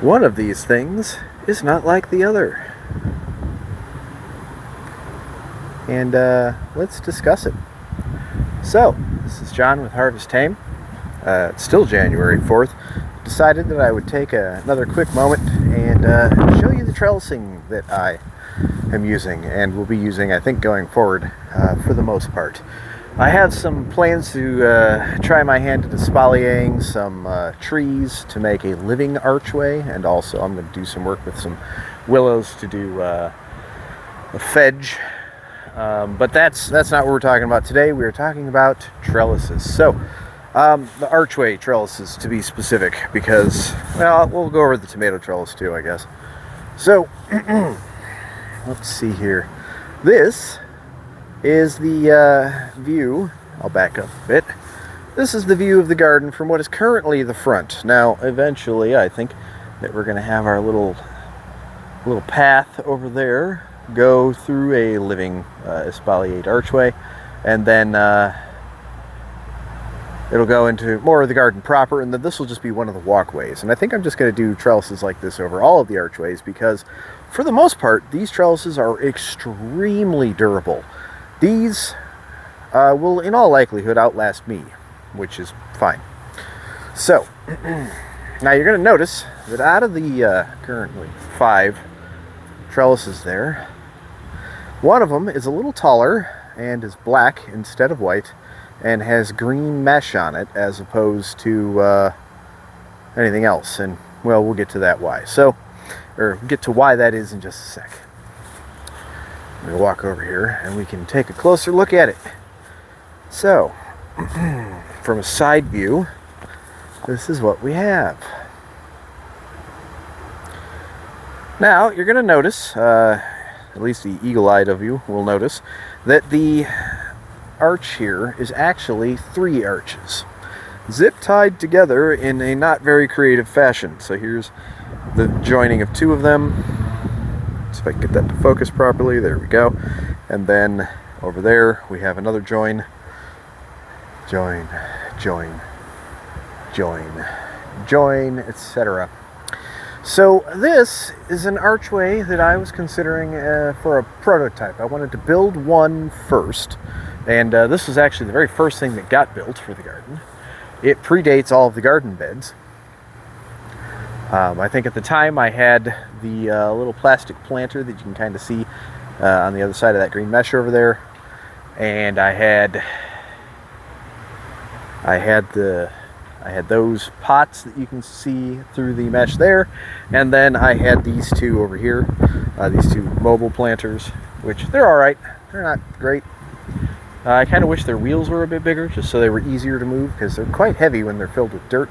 One of these things is not like the other. And let's discuss it. So, this is John with Harvest Tame. It's still January 4th. Decided that I would take another quick moment and show you the trellising that I am using and will be using, I think, going forward for the most part. I have some plans to try my hand at espaliering some trees to make a living archway, and also I'm going to do some work with some willows to do a fedge. But that's not what we're talking about today. We're talking about trellises. So, the archway trellises, to be specific, because, well, we'll go over the tomato trellis too, I guess. So, let's see here. This is the view. I'll back up a bit. This is the view of the garden from what is currently the front. Now, eventually, I think that we're going to have our little path over there go through a living espaliered archway, and then it'll go into more of the garden proper, and then this will just be one of the walkways. And I think I'm just going to do trellises like this over all of the archways because, for the most part, these trellises are extremely durable. These will, in all likelihood, outlast me, which is fine. So, now you're going to notice that out of the currently 5 trellises there, one of them is a little taller and is black instead of white and has green mesh on it as opposed to anything else. And, well, we'll get to that why. So, or get to why that is in just a sec. We'll walk over here and we can take a closer look at it. So, from a side view, this is what we have. Now, you're going to notice, at least the eagle-eyed of you will notice, that the arch here is actually 3 arches, zip-tied together in a not very creative fashion. So here's the joining of 2 of them. See if I can get that to focus properly. There we go. And then over there we have another join, join, join, join, join, etc. So this is an archway that I was considering for a prototype. I wanted to build one first, and this was actually the very first thing that got built for the garden. It predates all of the garden beds. I think at the time I had the little plastic planter that you can kind of see on the other side of that green mesh over there, and I had those pots that you can see through the mesh there, and then I had these 2 over here, these 2 mobile planters, which they're alright, they're not great. I kind of wish their wheels were a bit bigger, just so they were easier to move, because they're quite heavy when they're filled with dirt.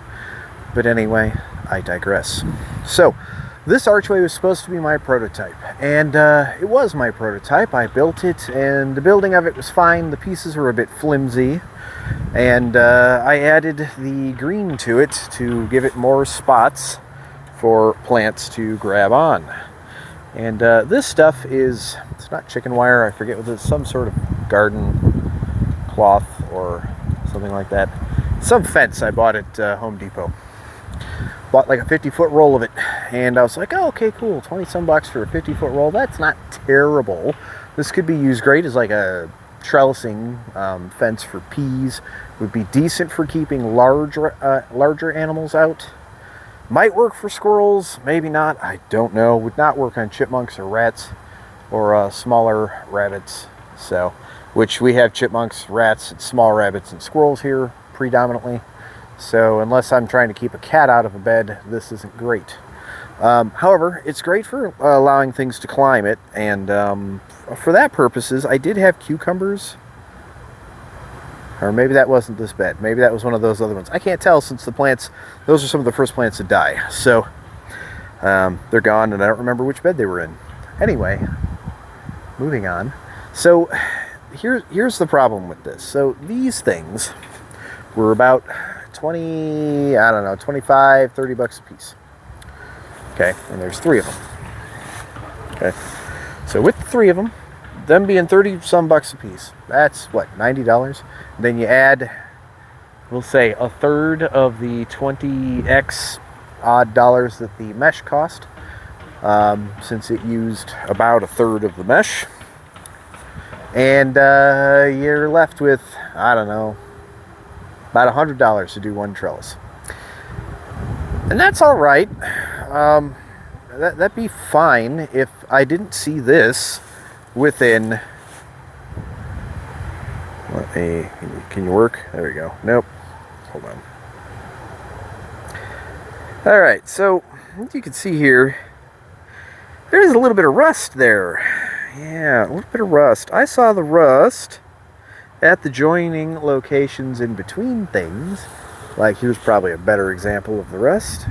But anyway, I digress. So, this archway was supposed to be my prototype, and it was my prototype. I built it, and the building of it was fine. The pieces were a bit flimsy, and I added the green to it to give it more spots for plants to grab on. And this stuff is, it's not chicken wire, I forget what it is, some sort of garden cloth or something like that. Some fence I bought at Home Depot. Bought like a 50-foot roll of it, and I was like, oh, okay, cool, 20-some bucks for a 50-foot roll. That's not terrible. This could be used great as like a trellising fence for peas. Would be decent for keeping larger animals out. Might work for squirrels, maybe not, I don't know. Would not work on chipmunks or rats or smaller rabbits. So, which we have chipmunks, rats, small rabbits, and squirrels here predominantly. So unless I'm trying to keep a cat out of a bed, this isn't great. However, it's great for allowing things to climb it, and for that purposes, I did have cucumbers. Or maybe that wasn't this bed. Maybe that was one of those other ones. I can't tell, since the plants, those are some of the first plants to die. So they're gone, and I don't remember which bed they were in. Anyway, moving on. So here's the problem with this. So these things were about 20, I don't know, 25, 30 bucks a piece. Okay, and there's 3 of them. Okay, so with the 3 of them, them being 30-some bucks a piece, that's what, $90? Then you add, we'll say, a third of the 20x odd dollars that the mesh cost, since it used about a third of the mesh. And you're left with, I don't know, about $100 to do one trellis. And that's all right. That'd be fine if I didn't see this within... Can you work? There we go. Nope. Hold on. Alright, so as you can see here, there's a little bit of rust there. Yeah, a little bit of rust. I saw the rust at the joining locations in between things. Like, here's probably a better example of the rust.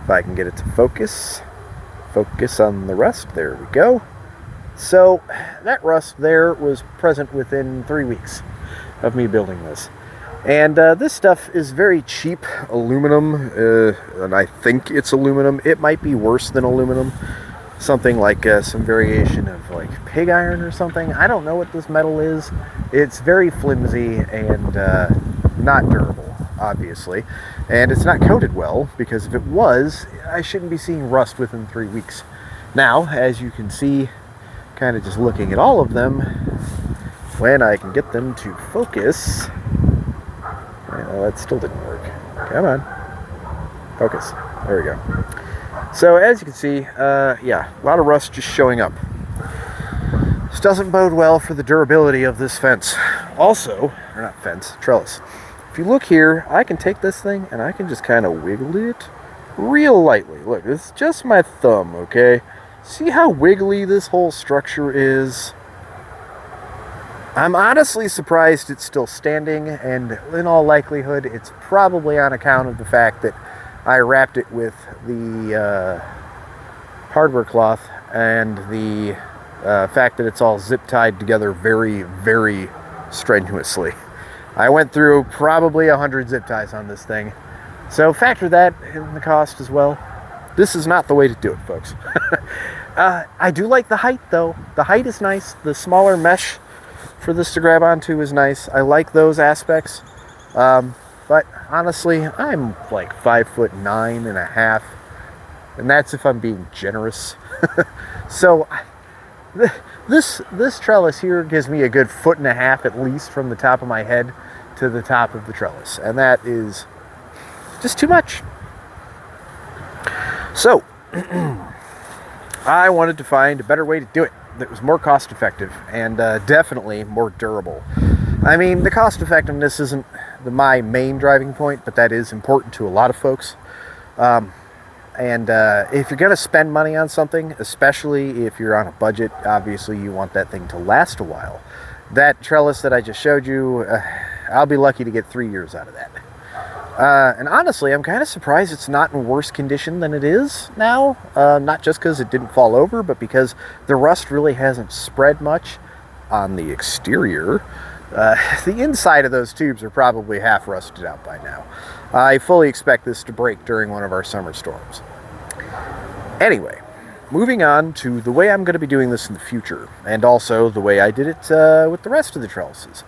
If I can get it to focus. Focus on the rust. There we go. So, that rust there was present within 3 weeks of me building this. And this stuff is very cheap aluminum, and I think it's aluminum. It might be worse than aluminum. Something like some variation of like pig iron or something. I don't know what this metal is. It's very flimsy and not durable, obviously. And it's not coated well, because if it was, I shouldn't be seeing rust within 3 weeks. Now, as you can see, kind of just looking at all of them, when I can get them to focus... Well, that still didn't work. Come on. Focus. There we go. So, as you can see, yeah, a lot of rust just showing up. This doesn't bode well for the durability of this fence. Also, or not fence, trellis. If you look here, I can take this thing and I can just kind of wiggle it real lightly. Look, it's just my thumb, okay? See how wiggly this whole structure is? I'm honestly surprised it's still standing, and in all likelihood, it's probably on account of the fact that I wrapped it with the hardware cloth and the fact that it's all zip-tied together very, very strenuously. I went through probably 100 zip ties on this thing, so factor that in the cost as well. This is not the way to do it, folks. I do like the height, though. The height is nice. The smaller mesh for this to grab onto is nice. I like those aspects. But honestly, I'm like 5'9.5", and that's if I'm being generous. So this trellis here gives me a good 1.5 foot at least from the top of my head to the top of the trellis, and that is just too much. So I wanted to find a better way to do it that was more cost effective and definitely more durable. I mean, the cost effectiveness isn't my main driving point, but that is important to a lot of folks. And if you're going to spend money on something, especially if you're on a budget, obviously you want that thing to last a while. That trellis that I just showed you, I'll be lucky to get 3 years out of that. And honestly, I'm kind of surprised it's not in worse condition than it is now. Not just because it didn't fall over, but because the rust really hasn't spread much on the exterior. The inside of those tubes are probably half rusted out by now. I fully expect this to break during one of our summer storms. Anyway, moving on to the way I'm going to be doing this in the future, and also the way I did it with the rest of the trellises.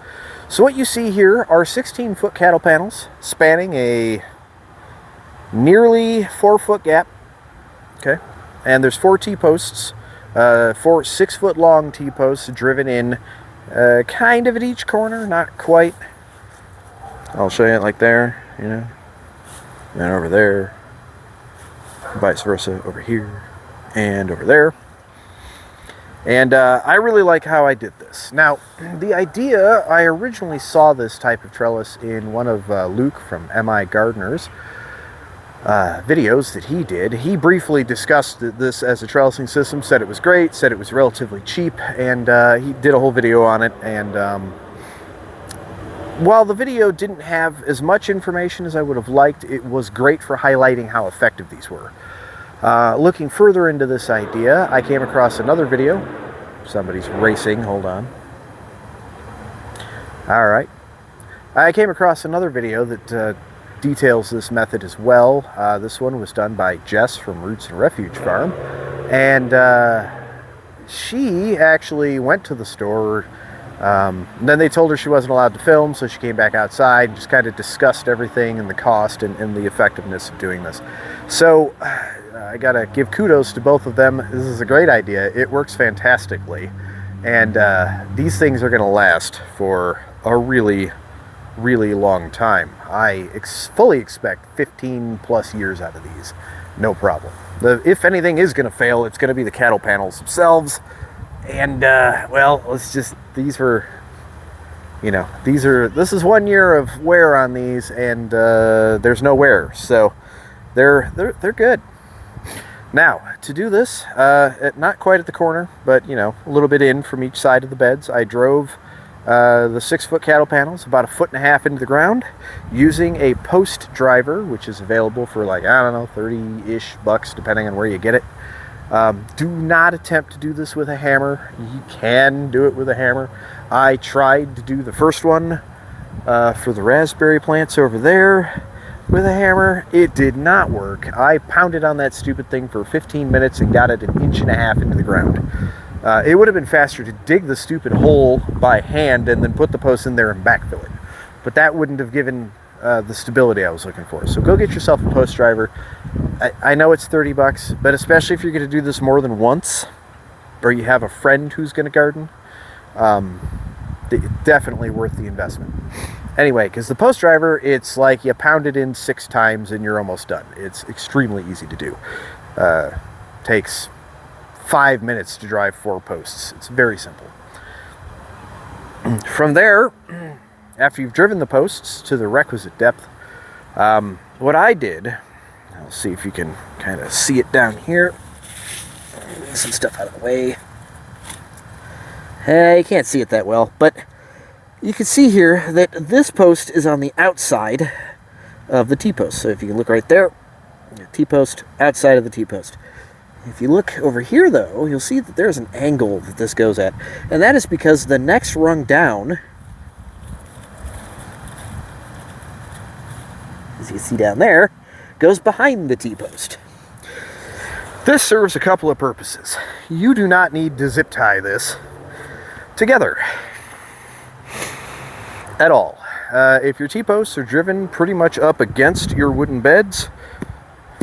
So what you see here are 16-foot cattle panels spanning a nearly 4-foot gap. Okay, and there's 4 T-posts, 4 6-foot long T-posts driven in kind of at each corner, not quite. I'll show you it like there, you know, and over there, vice versa over here, and over there. And I really like how I did this. Now, the idea, I originally saw this type of trellis in one of Luke from MI Gardener's videos that he did. He briefly discussed this as a trellising system, said it was great, said it was relatively cheap, and he did a whole video on it. And while the video didn't have as much information as I would have liked, it was great for highlighting how effective these were. Looking further into this idea, I came across another video. Somebody's racing, hold on. Alright. I came across another video that details this method as well. This one was done by Jess from Roots and Refuge Farm. And she actually went to the store Then they told her she wasn't allowed to film, so she came back outside and just kind of discussed everything and the cost and the effectiveness of doing this. So I gotta give kudos to both of them. This is a great idea. It works fantastically, and these things are gonna last for a really, really long time. I fully expect 15 plus years out of these, no problem. If anything is gonna fail, it's gonna be the cattle panels themselves. And well, these were, you know, this is 1 year of wear on these, and there's no wear, so they're good. Now, to do this, not quite at the corner, but you know, a little bit in from each side of the beds, I drove the 6-foot cattle panels about 1.5 feet into the ground using a post driver, which is available for like, I don't know, 30-ish bucks depending on where you get it. Do not attempt to do this with a hammer. You can do it with a hammer. I tried to do the first one for the raspberry plants over there with a hammer. It did not work. I pounded on that stupid thing for 15 minutes and got it 1.5 inches into the ground. It would have been faster to dig the stupid hole by hand and then put the post in there and backfill it. But that wouldn't have given the stability I was looking for. So go get yourself a post driver. I know it's 30 bucks, but especially if you're going to do this more than once, or you have a friend who's going to garden, definitely worth the investment. Anyway, because the post driver, it's like you pound it in 6 times and you're almost done. It's extremely easy to do. Takes 5 minutes to drive 4 posts. It's very simple. From there, after you've driven the posts to the requisite depth, what I did, I'll see if you can kind of see it down here. Get some stuff out of the way. You can't see it that well, but you can see here that this post is on the outside of the T-post. So if you can look right there, T-post, outside of the T-post. If you look over here, though, you'll see that there's an angle that this goes at. And that is because the next rung down, as you see down there, goes behind the T-post. This serves a couple of purposes. You do not need to zip tie this together at all. If your T-posts are driven pretty much up against your wooden beds,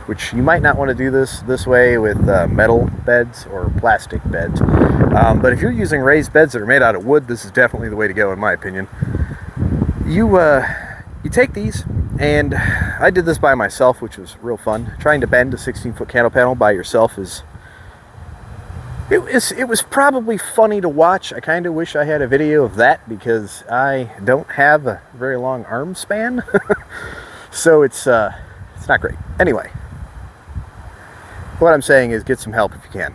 which you might not want to do this way with metal beds or plastic beds, but if you're using raised beds that are made out of wood, this is definitely the way to go, in my opinion. You take these, and I did this by myself, which was real fun. Trying to bend a 16-foot cattle panel by yourself it was probably funny to watch. I kind of wish I had a video of that because I don't have a very long arm span. So it's not great. Anyway, what I'm saying is get some help if you can.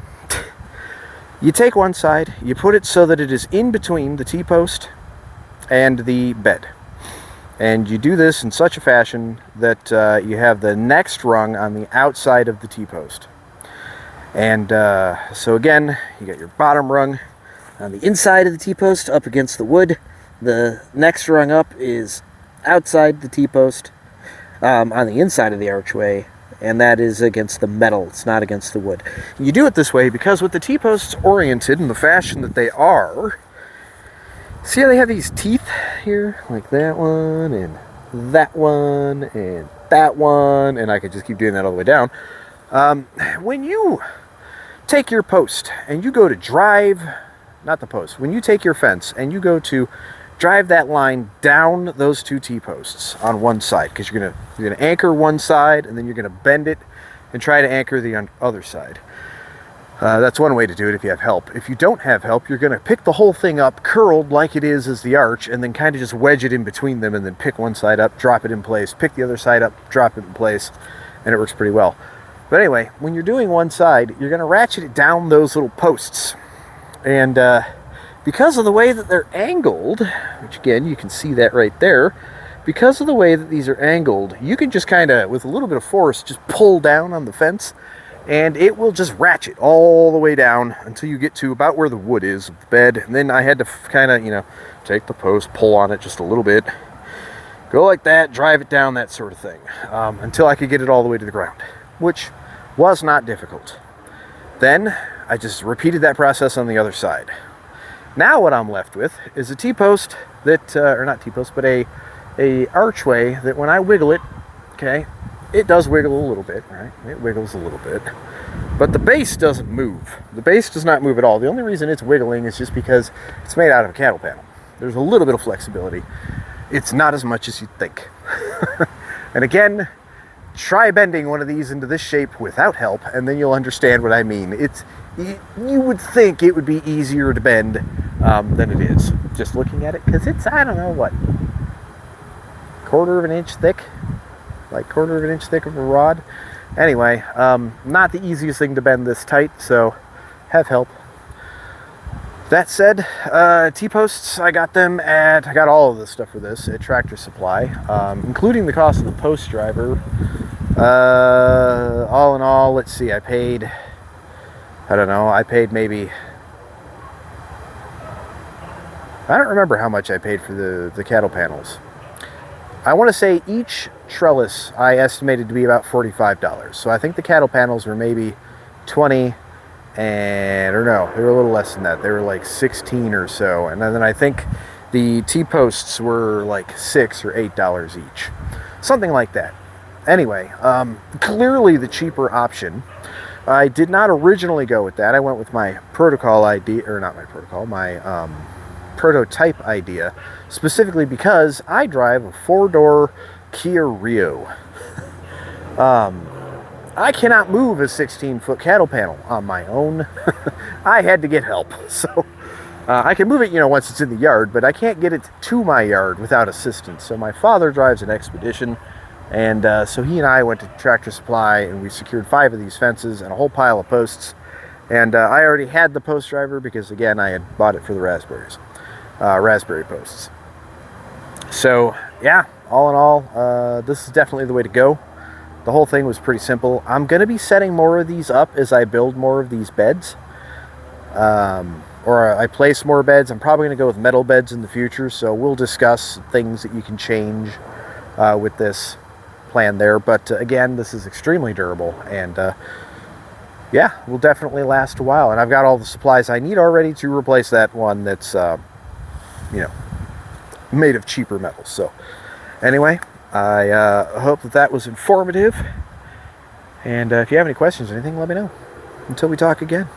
You take one side, you put it so that it is in between the T-post and the bed. And you do this in such a fashion that you have the next rung on the outside of the T-post. And so again, you got your bottom rung on the inside of the T-post up against the wood. The next rung up is outside the T-post on the inside of the archway, and that is against the metal. It's not against the wood. You do it this way because with the T-posts oriented in the fashion that they are, see how they have these teeth here? Like that one, and that one, and that one, and I could just keep doing that all the way down. When you take your post and you go to drive, not the post, when you take your fence and you go to drive that line down those 2 T-posts on one side, because you're gonna anchor one side and then you're gonna bend it and try to anchor the other side. That's one way to do it if you have help. If you don't have help, you're going to pick the whole thing up curled like it is as the arch, and then kind of just wedge it in between them, and then pick one side up, drop it in place, pick the other side up, drop it in place, and it works pretty well. But anyway, when you're doing one side, you're going to ratchet it down those little posts. And because of the way that they're angled, which again, you can see that right there, because of the way that these are angled, you can just kind of, with a little bit of force, just pull down on the fence, and it will just ratchet all the way down until you get to about where the wood is of the bed. And then I had to kind of, take the post, pull on it just a little bit, go like that, drive it down, that sort of thing, until I could get it all the way to the ground, which was not difficult. Then I just repeated that process on the other side. Now what I'm left with is a T-post that, or not T-post, but a archway that when I wiggle it, okay, it does wiggle a little bit, right? It wiggles a little bit. But the base doesn't move. The base does not move at all. The only reason it's wiggling is just because it's made out of a cattle panel. There's a little bit of flexibility. It's not as much as you'd think. And again, try bending one of these into this shape without help, and then you'll understand what I mean. You would think it would be easier to bend than it is. Just looking at it, because it's, I don't know, what, quarter of an inch thick? Like quarter of an inch thick of a rod. Anyway, not the easiest thing to bend this tight, so have help. That said, T-posts, I got all of this stuff for this at Tractor Supply, including the cost of the post driver. All in all, let's see, I paid maybe, I don't remember how much I paid for the cattle panels. I want to say each trellis I estimated to be about $45. So I think the cattle panels were maybe 20, or no, they were a little less than that. They were like 16 or so. And then I think the T-posts were like $6 or $8 each. Something like that. Anyway, clearly the cheaper option. I did not originally go with that. I went with my protocol idea, or not my protocol, my prototype idea, specifically because I drive a 4-door Kia Rio. I cannot move a 16-foot cattle panel on my own. I had to get help. So I can move it, once it's in the yard, but I can't get it to my yard without assistance. So my father drives an Expedition, and so he and I went to Tractor Supply, and we secured 5 of these fences and a whole pile of posts. And I already had the post driver because, again, I had bought it for the raspberry posts. So yeah, all in all, this is definitely the way to go. The whole thing was pretty simple. I'm going to be setting more of these up as I build more of these beds, or I place more beds. I'm probably going to go with metal beds in the future, so we'll discuss things that you can change with this plan there. But again, this is extremely durable, and yeah, will definitely last a while. And I've got all the supplies I need already to replace that one that's made of cheaper metals. So anyway, I hope that was informative, and if you have any questions or anything, let me know. Until we talk again.